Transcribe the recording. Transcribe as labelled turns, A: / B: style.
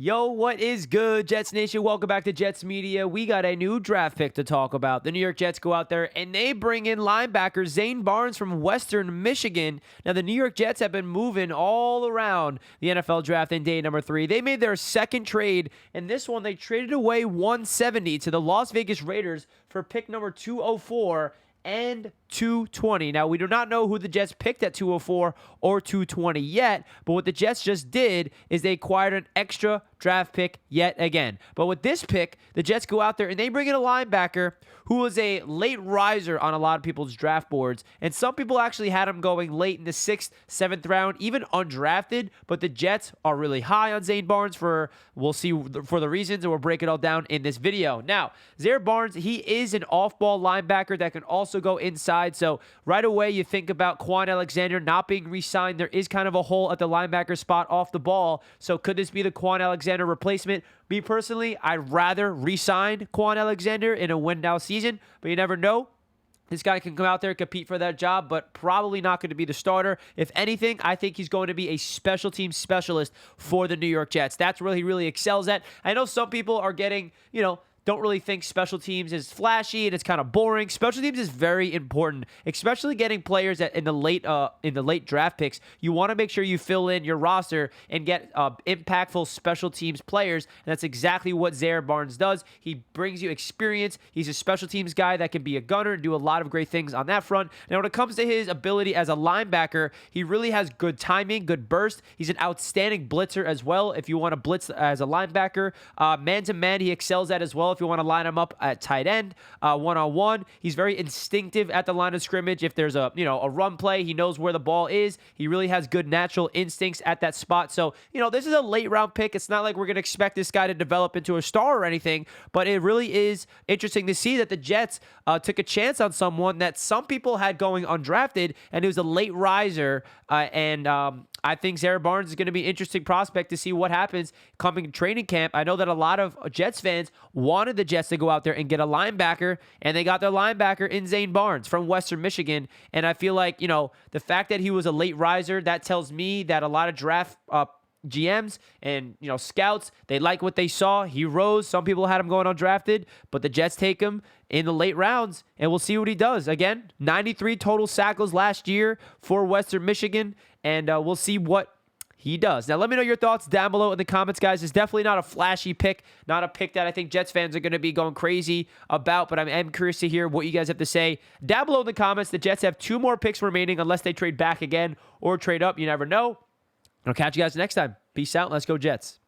A: Yo, what is good, Jets Nation? Welcome back to Jets Media. We got a new draft pick to talk about. The New York Jets go out there and they bring in linebacker Zaine Barnes from Western Michigan. Now, the New York Jets have been moving all around the NFL draft in day number 3. They made their second trade, and this one they traded away 170 to the Las Vegas Raiders for pick number 204 and 220. Now, we do not know who the Jets picked at 204 or 220 yet, but what the Jets just did is they acquired an extra draft pick yet again. But with this pick, the Jets go out there and they bring in a linebacker who was a late riser on a lot of people's draft boards, and some people actually had him going late in the 6th, 7th round, even undrafted, but the Jets are really high on Zaine Barnes we'll see for the reasons, and we'll break it all down in this video. Now, Zaire Barnes, he is an off-ball linebacker that can also go inside, so right away you think about Quan Alexander not being re-signed. There is kind of a hole at the linebacker spot off the ball, so could this be the Quan Alexander replacement? Me personally, I'd rather re-sign Quan Alexander in a win-now season, but you never know. This guy can come out there and compete for that job, but probably not going to be the starter. If anything, I think he's going to be a special team specialist for the New York Jets. That's where he really excels at. I know some people are getting, don't really think special teams is flashy and it's kind of boring. Special teams is very important, especially getting players in the late draft picks. You want to make sure you fill in your roster and get impactful special teams players, and that's exactly what Zaire Barnes does. He brings you experience. He's a special teams guy that can be a gunner and do a lot of great things on that front. Now, when it comes to his ability as a linebacker, he really has good timing, good burst. He's an outstanding blitzer as well. If you want to blitz as a linebacker, man-to-man, he excels at as well. If you want to line him up at tight end, one-on-one, he's very instinctive at the line of scrimmage. If there's a run play, he knows where the ball is. He really has good natural instincts at that spot. So, this is a late round pick. It's not like we're going to expect this guy to develop into a star or anything, but it really is interesting to see that the Jets took a chance on someone that some people had going undrafted, and it was a late riser, and I think Zaire Barnes is going to be an interesting prospect to see what happens coming training camp. I know that a lot of Jets fans wanted the Jets to go out there and get a linebacker, and they got their linebacker in Zaine Barnes from Western Michigan. And I feel like, the fact that he was a late riser, that tells me that a lot of draft GMs and scouts, they like what they saw. He rose. Some people had him going undrafted, but the Jets take him in the late rounds, and we'll see what he does. Again, 93 total tackles last year for Western Michigan, and we'll see what he does. Now, let me know your thoughts down below in the comments, guys. It's definitely not a flashy pick, not a pick that I think Jets fans are going to be going crazy about, but I'm curious to hear what you guys have to say down below in the comments. The Jets have 2 more picks remaining unless they trade back again or trade up. You never know. I'll catch you guys next time. Peace out. Let's go Jets.